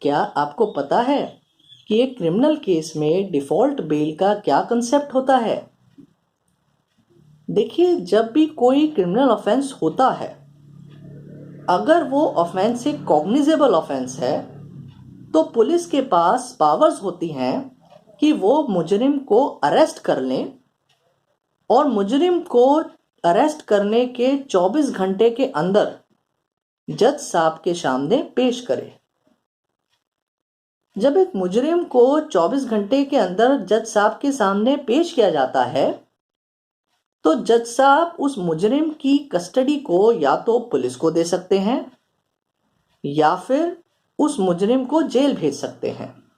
क्या आपको पता है कि एक क्रिमिनल केस में डिफ़ॉल्ट बेल का क्या कंसेप्ट होता है? देखिए, जब भी कोई क्रिमिनल ऑफेंस होता है, अगर वो ऑफेंस एक कॉग्निजेबल ऑफेंस है, तो पुलिस के पास पावर्स होती हैं कि वो मुजरिम को अरेस्ट कर लें और मुजरिम को अरेस्ट करने के 24 घंटे के अंदर जज साहब के सामने पेश करें। जब एक मुजरिम को 24 घंटे के अंदर जज साहब के सामने पेश किया जाता है, तो जज साहब उस मुजरिम की कस्टडी को या तो पुलिस को दे सकते हैं या फिर उस मुजरिम को जेल भेज सकते हैं।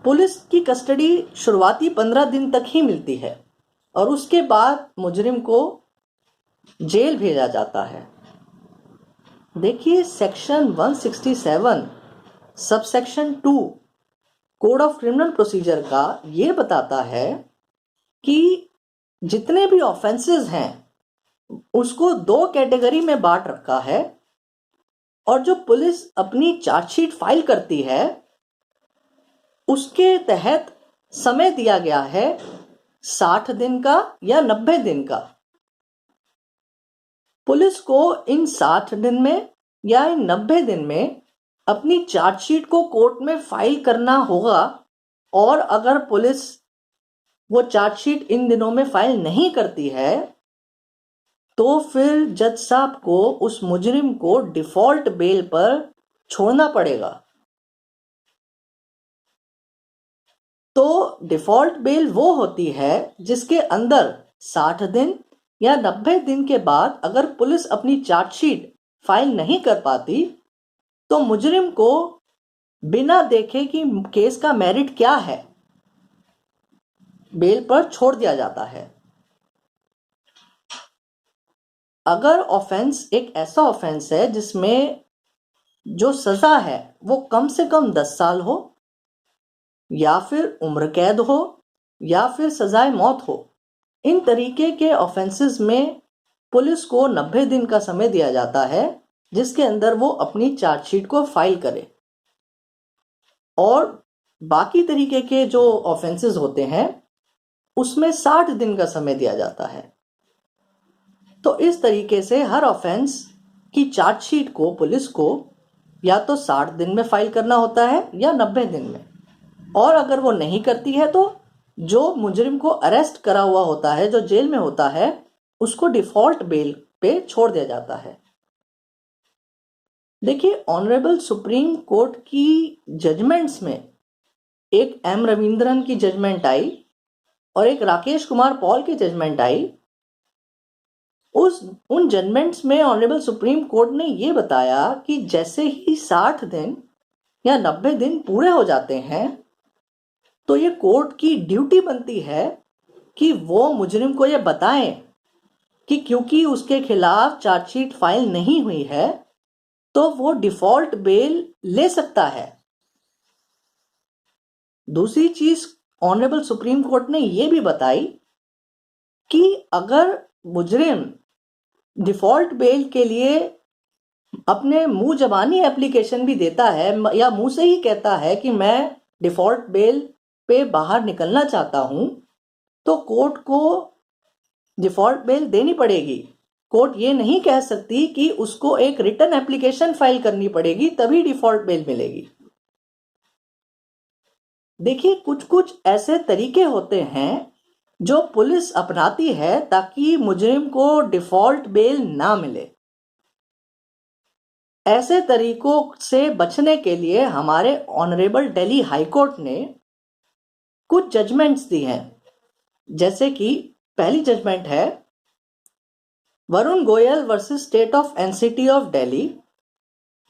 पुलिस की कस्टडी शुरुआती 15 दिन तक ही मिलती है और उसके बाद मुजरिम को जेल भेजा जाता है। देखिए, section 167 subsection 2 code of criminal procedure का ये बताता है कि जितने भी ऑफेंसेस हैं उसको 2 कैटेगरी में बांट रखा है और जो पुलिस अपनी चार्जशीट फाइल करती है उसके तहत समय दिया गया है 60 दिन का या 90 दिन का। पुलिस को इन 60 दिन में या इन 90 दिन में अपनी चार्जशीट को कोर्ट में फाइल करना होगा और अगर पुलिस वो चार्जशीट इन दिनों में फाइल नहीं करती है तो फिर जज साहब को उस मुजरिम को डिफॉल्ट बेल पर छोड़ना पड़ेगा। तो डिफॉल्ट बेल वो होती है जिसके अंदर 60 दिन या 90 दिन के बाद अगर पुलिस अपनी चार्जशीट फाइल नहीं कर पाती तो मुजरिम को बिना देखे कि केस का मेरिट क्या है बेल पर छोड़ दिया जाता है। अगर ऑफेंस एक ऐसा ऑफेंस है जिसमें जो सजा है वो कम से कम 10 साल हो या फिर उम्र कैद हो या फिर सजाए मौत हो, इन तरीके के ऑफेंसेस में पुलिस को 90 दिन का समय दिया जाता है जिसके अंदर वो अपनी चार्जशीट को फाइल करे और बाकी तरीके के जो ऑफेंसेस होते हैं उसमें 60 दिन का समय दिया जाता है। तो इस तरीके से हर ऑफेंस की चार्जशीट को पुलिस को या तो 60 दिन में फाइल करना होता है या 90 दिन में, और अगर वो नहीं करती है तो जो मुजरिम को अरेस्ट करा हुआ होता है, जो जेल में होता है, उसको डिफॉल्ट बेल पे छोड़ दिया जाता है। देखिए, ऑनरेबल सुप्रीम कोर्ट की जजमेंट्स में एक एम रविंद्रन की जजमेंट आई और एक राकेश कुमार पॉल की जजमेंट आई। उन जजमेंट्स में ऑनरेबल सुप्रीम कोर्ट ने ये बताया कि जैसे ही 60 दिन या 90 दिन पूरे हो जाते हैं तो ये कोर्ट की ड्यूटी बनती है कि वो मुजरिम को ये बताएं कि क्योंकि उसके खिलाफ चार्जशीट फाइल नहीं हुई है तो वो डिफॉल्ट बेल ले सकता है। दूसरी चीज ऑनरेबल सुप्रीम कोर्ट ने ये भी बताई कि अगर मुजरिम डिफॉल्ट बेल के लिए अपने मुंह जबानी एप्लीकेशन भी देता है या मुंह से ही कहता है कि मैं डिफॉल्ट बेल पे बाहर निकलना चाहता हूं, तो कोर्ट को डिफॉल्ट बेल देनी पड़ेगी। कोर्ट ये नहीं कह सकती कि उसको एक रिटन एप्लीकेशन फाइल करनी पड़ेगी तभी डिफॉल्ट बेल मिलेगी। देखिए, कुछ कुछ ऐसे तरीके होते हैं जो पुलिस अपनाती है ताकि मुजरिम को डिफॉल्ट बेल ना मिले। ऐसे तरीकों से बचने के लिए हमारे ऑनरेबल दिल्ली हाई कोर्ट ने कुछ जजमेंट्स दी हैं। जैसे कि पहली जजमेंट है Varun Goyal versus state of NCT of Delhi,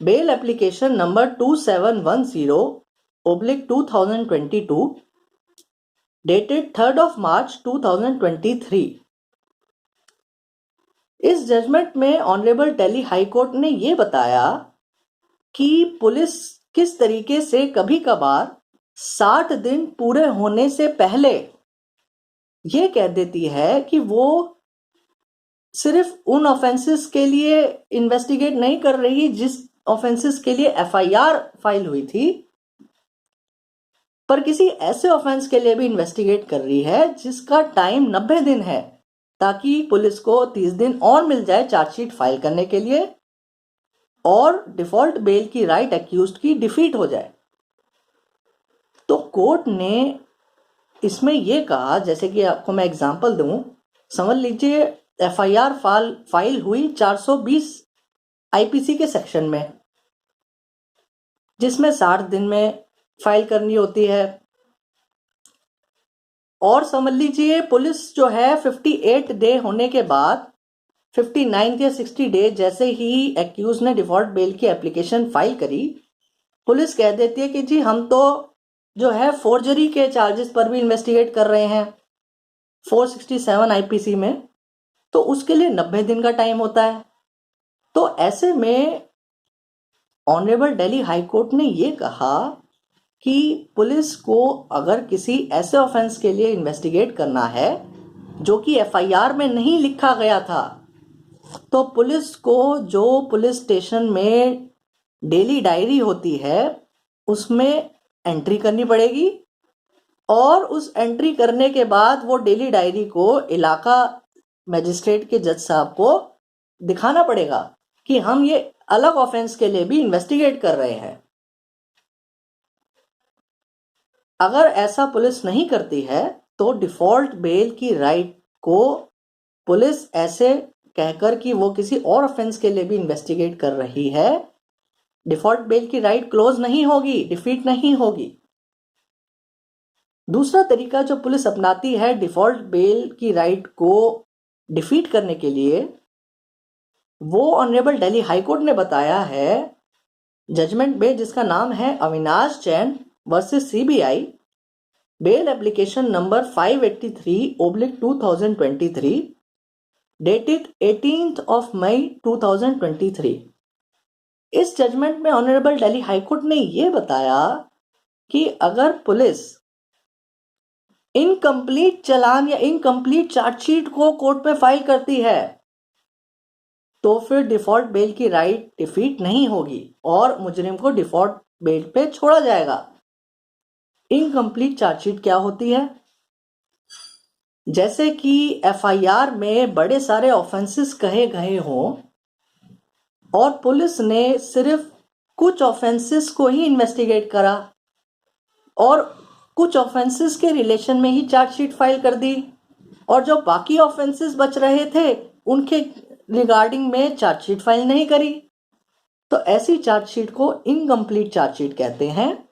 bail application number 2710/2022, dated 3rd of March 2023। इस जजमेंट में ऑनरेबल दिल्ली हाई कोर्ट ने यह बताया कि पुलिस किस तरीके से कभी कभार 60 दिन पूरे होने से पहले यह कह देती है कि वो सिर्फ उन ऑफेंसेस के लिए इन्वेस्टिगेट नहीं कर रही ऑफेंसेस के लिए एफआईआर फाइल हुई थी, पर किसी ऐसे ऑफेंस के लिए भी इन्वेस्टिगेट कर रही है जिसका टाइम 90 दिन है, ताकि पुलिस को 30 दिन और मिल जाए चार्जशीट फाइल करने के लिए और डिफॉल्ट बेल की राइट एक्यूज्ड की डिफीट हो जाए। तो कोर्ट ने इसमें यह कहा, जैसे कि आपको मैं एग्जांपल दूं, समझ लीजिए एफआईआर फाइल हुई 420 आईपीसी के सेक्शन में, जिसमें 60 दिन में फाइल करनी होती है, और समझ लीजिए पुलिस जो है 58 डे होने के बाद 59 या 60 डे जैसे ही एक्यूज ने डिफॉल्ट बेल की एप्लीकेशन फाइल करी, पुलिस कह देती है कि जी हम तो जो है फोर्जरी के चार्जेस पर भी इन्वेस्टिगेट कर रहे हैं 467 आईपीसी में, तो उसके लिए 90 दिन का टाइम होता है। तो ऐसे में ऑनरेबल दिल्ली हाई कोर्ट ने यह कहा कि पुलिस को अगर किसी ऐसे ऑफेंस के लिए इन्वेस्टिगेट करना है जो कि एफआईआर में नहीं लिखा गया था, तो पुलिस को जो पुलिस स्टेशन में डेली डायरी होती है उसमें एंट्री करनी पड़ेगी, और उस एंट्री करने के बाद वो डेली डायरी को इलाका मजिस्ट्रेट के जज साहब को दिखाना पड़ेगा कि हम ये अलग ऑफेंस के लिए भी इन्वेस्टिगेट कर रहे हैं। अगर ऐसा पुलिस नहीं करती है तो डिफॉल्ट बेल की राइट को पुलिस ऐसे कहकर कि वो किसी और ऑफेंस के लिए भी इन्वेस्टिगेट कर रही है, डिफॉल्ट बेल की राइट क्लोज नहीं होगी, डिफीट नहीं होगी। दूसरा तरीका जो पुलिस अपनाती है डिफॉल्ट बेल की राइट को डिफीट करने के लिए, वो ऑनरेबल दिल्ली हाई कोर्ट ने बताया है जजमेंट में, जिसका नाम है Avinash Jain versus CBI, bail application number 583/2023, dated 18th of May 2023। इस जजमेंट में ऑनरेबल दिल्ली हाई कोर्ट ने यह बताया कि अगर पुलिस इनकम्प्लीट चालान या इनकम्प्लीट चार्जशीट को कोर्ट में फाइल करती है तो फिर डिफॉल्ट बेल की राइट डिफीट नहीं होगी और मुजरिम को डिफॉल्ट बेल पे छोड़ा जाएगा। इनकम्प्लीट चार्जशीट क्या होती है? जैसे कि एफआईआर में बड़े सारे ऑफेंसेस कहे गए हों और पुलिस ने सिर्फ कुछ ऑफेंसेस को ही इन्वेस्टिगेट करा और कुछ ऑफेंसेस के रिलेशन में ही चार्जशीट फाइल कर दी, और जो बाकी ऑफेंसेस बच रहे थे उनके रिगार्डिंग में चार्जशीट फाइल नहीं करी, तो ऐसी चार्जशीट को इनकम्प्लीट चार्जशीट कहते हैं।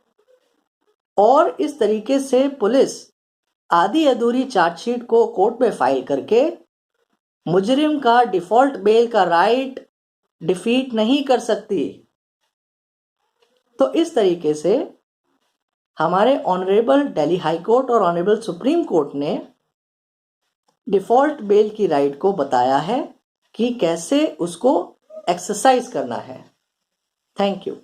और इस तरीके से पुलिस आधी अधूरी चार्जशीट को कोर्ट में फाइल करके मुजरिम का डिफॉल्ट बेल का राइट डिफीट नहीं कर सकती। तो इस तरीके से हमारे ऑनरेबल दिल्ली हाई कोर्ट और ऑनरेबल सुप्रीम कोर्ट ने डिफॉल्ट बेल की राइट को बताया है कि कैसे उसको एक्सरसाइज करना है। Thank you.